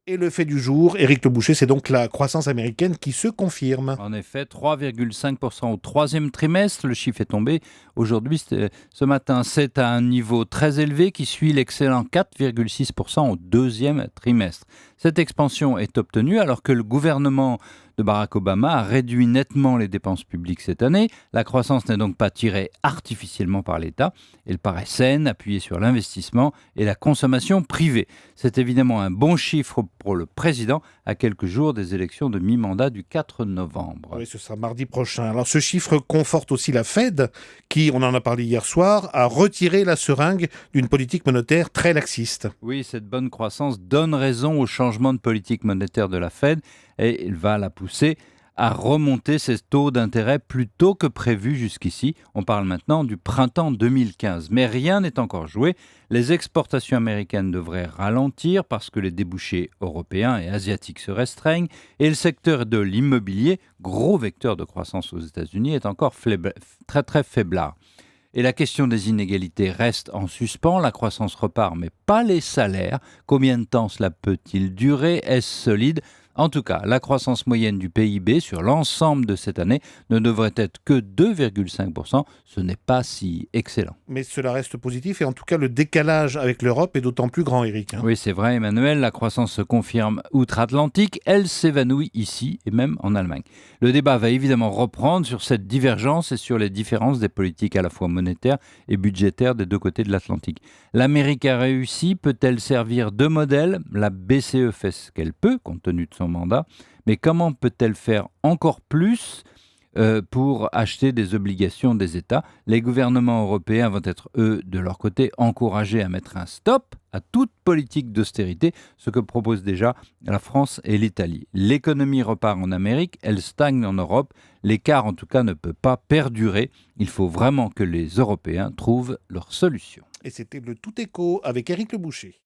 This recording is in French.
Et le fait du jour, Éric Le Boucher, c'est donc la croissance américaine qui se confirme. En effet, 3,5% au troisième trimestre. Le chiffre est tombé aujourd'hui, ce matin. C'est à un niveau très élevé qui suit l'excellent 4,6% au deuxième trimestre. Cette expansion est obtenue alors que le gouvernement de Barack Obama a réduit nettement les dépenses publiques cette année. La croissance n'est donc pas tirée artificiellement par l'État. Elle paraît saine, appuyée sur l'investissement et la consommation privée. C'est évidemment un bon chiffre pour le président à quelques jours des élections de mi-mandat du 4 novembre. Oui, ce sera mardi prochain. Alors ce chiffre conforte aussi la Fed, qui, on en a parlé hier soir, a retiré la seringue d'une politique monétaire très laxiste. Oui, cette bonne croissance donne raison au changement de politique monétaire de la Fed et il va la pousser à remonter ses taux d'intérêt plus tôt que prévu jusqu'ici. On parle maintenant du printemps 2015. Mais rien n'est encore joué. Les exportations américaines devraient ralentir parce que les débouchés européens et asiatiques se restreignent et le secteur de l'immobilier, gros vecteur de croissance aux États-Unis, est encore très très faiblard. Et la question des inégalités reste en suspens. La croissance repart, mais pas les salaires. Combien de temps cela peut-il durer? Est-ce solide? En tout cas, la croissance moyenne du PIB sur l'ensemble de cette année ne devrait être que 2,5%. Ce n'est pas si excellent. Mais cela reste positif et en tout cas le décalage avec l'Europe est d'autant plus grand, Éric. Oui, c'est vrai, Emmanuel, la croissance se confirme outre-Atlantique, elle s'évanouit ici et même en Allemagne. Le débat va évidemment reprendre sur cette divergence et sur les différences des politiques à la fois monétaires et budgétaires des deux côtés de l'Atlantique. L'Amérique a réussi, peut-elle servir de modèle? La BCE fait ce qu'elle peut, compte tenu de son mandat, mais comment peut-elle faire encore plus pour acheter des obligations des États? Les gouvernements européens vont être, eux, de leur côté, encouragés à mettre un stop à toute politique d'austérité, ce que proposent déjà la France et l'Italie. L'économie repart en Amérique, elle stagne en Europe. L'écart, en tout cas, ne peut pas perdurer. Il faut vraiment que les Européens trouvent leur solution. Et c'était le Tout Écho avec Éric Le Boucher.